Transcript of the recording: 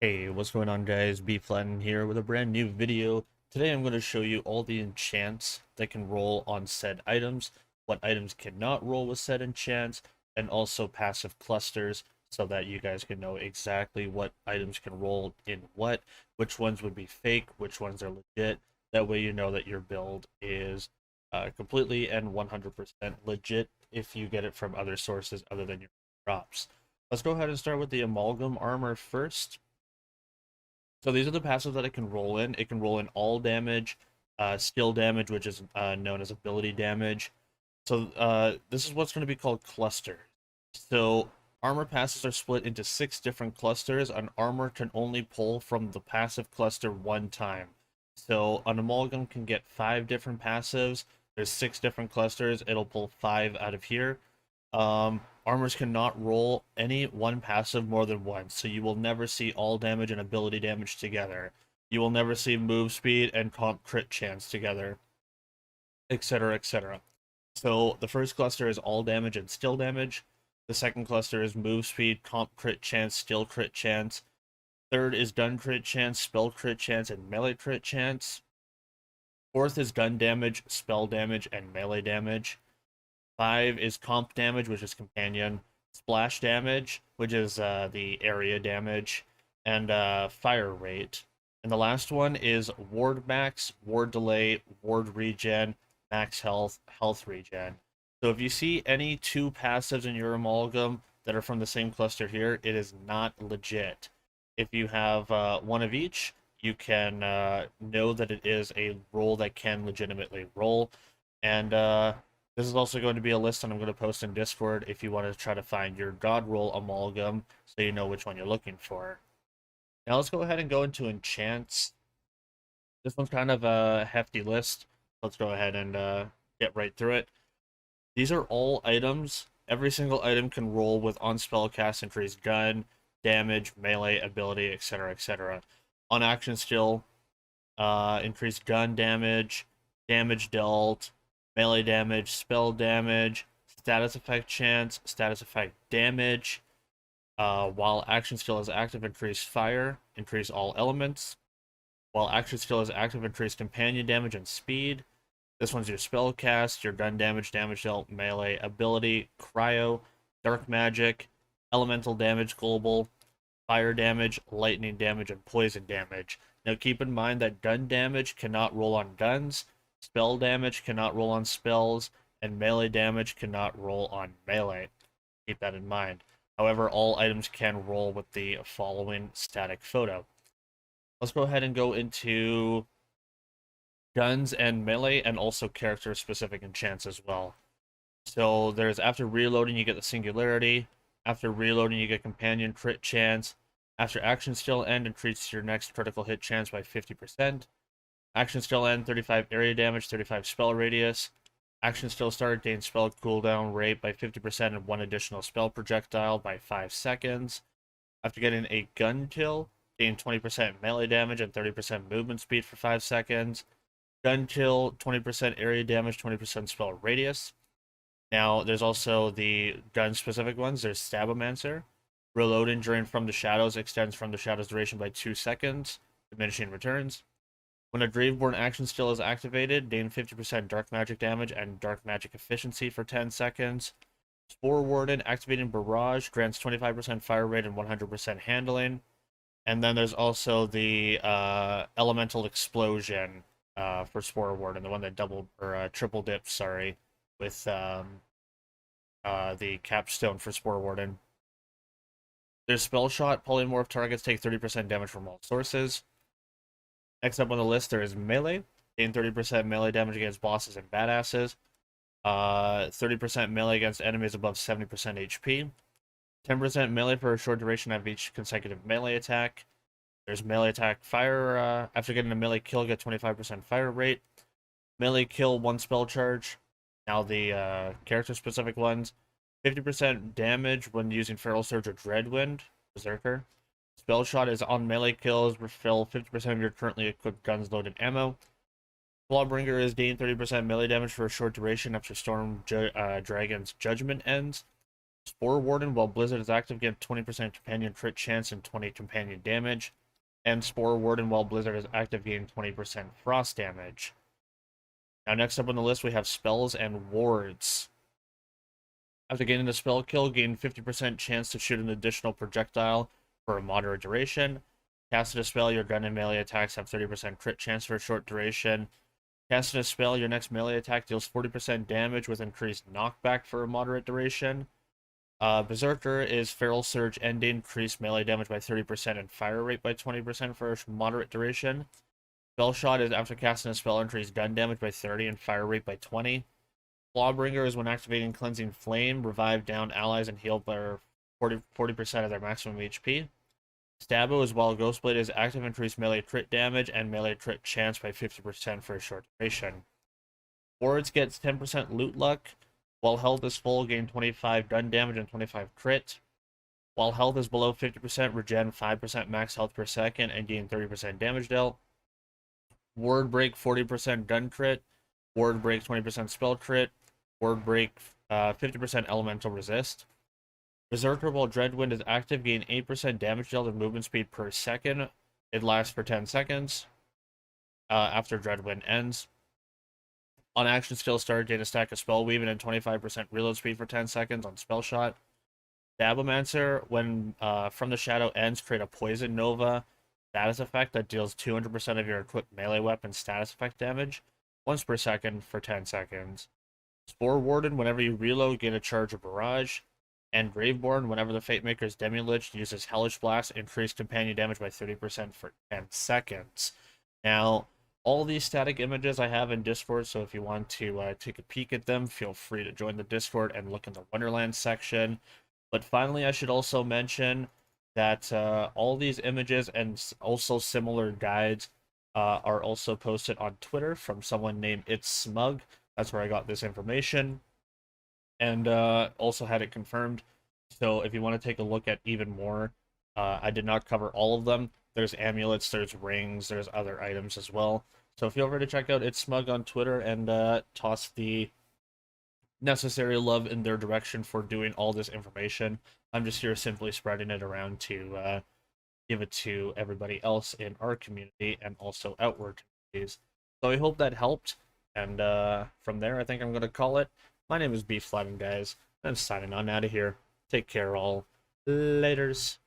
Hey, what's going on guys? B Flatten here with a brand new video. Today I'm going to show you all the enchants that can roll on said items, what items cannot roll with said enchants, and also passive clusters so that you guys can know exactly what items can roll in what, which ones would be fake, which ones are legit. That way you know that your build is completely and 100% legit if you get it from other sources other than your drops. Let's go ahead and start with the Amalgam armor first. So these are the passives that it can roll in. It can roll in all damage, skill damage, which is known as ability damage. So this is what's going to be called cluster. So armor passes are split into 6 different clusters. An armor can only pull from the passive cluster one time. So an amalgam can get 5 different passives. There's 6 different clusters. It'll pull 5 out of here. Armors cannot roll any one passive more than once, so you will never see all damage and ability damage together. You will never see move speed and comp crit chance together, etc., etc. So the first cluster is all damage and still damage. The second cluster is move speed, comp crit chance, still crit chance. Third is gun crit chance, spell crit chance, and melee crit chance. Fourth is gun damage, spell damage, and melee damage. 5 is comp damage, which is companion, splash damage, which is the area damage, and fire rate. And the last one is ward max, ward delay, ward regen, max health, health regen. So if you see any 2 passives in your amalgam that are from the same cluster here, it is not legit. If you have one of each, you can know that it is a roll that can legitimately roll. And this is also going to be a list that I'm going to post in Discord if you want to try to find your God Roll Amalgam so you know which one you're looking for. Now let's go ahead and go into Enchants. This one's kind of a hefty list. Let's go ahead and get right through it. These are all items. Every single item can roll with on spell cast increased gun, damage, melee, ability, etc., etc. On action skill, increased gun damage, damage dealt, melee damage, spell damage, status effect chance, status effect damage. While action skill is active, increase fire, increase all elements. While action skill is active, increase companion damage and speed. This one's your spell cast, your gun damage, damage dealt, melee, ability, cryo, dark magic, elemental damage, global, fire damage, lightning damage, and poison damage. Now keep in mind that gun damage cannot roll on guns, spell damage cannot roll on spells, and melee damage cannot roll on melee. Keep that in mind. However, all items can roll with the following static photo. Let's go ahead and go into guns and melee and also character specific enchants as well. So there's after reloading you get the singularity, after reloading you get companion crit chance, after action skill end increase your next critical hit chance by 50%, action skill end 35 area damage, 35 spell radius, action skill start gain spell cooldown rate by 50% and 1 additional spell projectile by 5 seconds. After getting a gun kill, gain 20% melee damage and 30% movement speed for 5 seconds. Gun kill, 20% area damage, 20% spell radius. Now, there's also the gun-specific ones. There's Stabomancer. Reloading during From the Shadows extends From the Shadows duration by 2 seconds, diminishing returns. When a Graveborn action skill is activated, gain 50% dark magic damage and dark magic efficiency for 10 seconds. Spore Warden activating Barrage grants 25% fire rate and 100% handling. And then there's also the Elemental Explosion for Spore Warden, the one that double or triple dips, sorry, with the capstone for Spore Warden. There's Spell Shot. Polymorph targets take 30% damage from all sources. Next up on the list, there is Melee. Gain 30% melee damage against bosses and badasses. 30% melee against enemies above 70% HP. 10% melee for a short duration of each consecutive melee attack. There's melee attack fire. After getting a melee kill, get 25% fire rate. Melee kill, 1 spell charge. Now the character-specific ones. 50% damage when using Feral Surge or Dreadwind, Berserker. Spell Shot is on melee kills, refill 50% of your currently equipped guns, loaded ammo. Clawbringer is gain 30% melee damage for a short duration after Storm Dragon's Judgment ends. Spore Warden, while Blizzard is active, give 20% companion crit chance and 20 companion damage. And Spore Warden, while Blizzard is active, gain 20% frost damage. Now, next up on the list, we have spells and wards. After gaining a spell kill, gain 50% chance to shoot an additional projectile for a moderate duration. Casted a spell, your gun and melee attacks have 30% crit chance for a short duration. Casted a spell, your next melee attack deals 40% damage with increased knockback for a moderate duration. Berserker is Feral Surge Ending, increased melee damage by 30% and fire rate by 20% for a moderate duration. Spell Shot is after casting a spell, increase gun damage by 30 and fire rate by 20. Clawbringer is when activating Cleansing Flame, revive down allies and heal by 40% of their maximum HP. Stabbo is while Ghostblade is active, increase melee crit damage and melee crit chance by 50% for a short duration. Wards gets 10% loot luck. While health is full, gain 25 gun damage and 25 crit. While health is below 50%, regen 5% max health per second and gain 30% damage dealt. Ward break 40% gun crit. Ward break 20% spell crit. Ward break 50% elemental resist. Berserker, while Dreadwind is active, gain 8% damage dealt and movement speed per second. It lasts for 10 seconds after Dreadwind ends. On action skill start, gain a stack of spell weaving and 25% reload speed for 10 seconds on spell shot. Dabomancer, when From the Shadow ends, create a poison nova status effect that deals 200% of your equipped melee weapon status effect damage once per second for 10 seconds. Spore Warden, whenever you reload, gain a charge or barrage. And Graveborn, whenever the Fate Maker's Demi-Lich uses Hellish Blast, increase companion damage by 30% for 10 seconds. Now, all these static images I have in Discord, so if you want to take a peek at them, feel free to join the Discord and look in the Wonderlands section. But finally, I should also mention that all these images and also similar guides are also posted on Twitter from someone named It's Smug. That's where I got this information. And also had it confirmed. So if you want to take a look at even more, I did not cover all of them. There's amulets, there's rings, there's other items as well. So feel free to check out It's Smug on Twitter and toss the necessary love in their direction for doing all this information. I'm just here simply spreading it around to give it to everybody else in our community and also outward communities. So I hope that helped. And from there, I think I'm going to call it. My name is Beef Flatting, guys. I'm signing on out of here. Take care, all. Laters.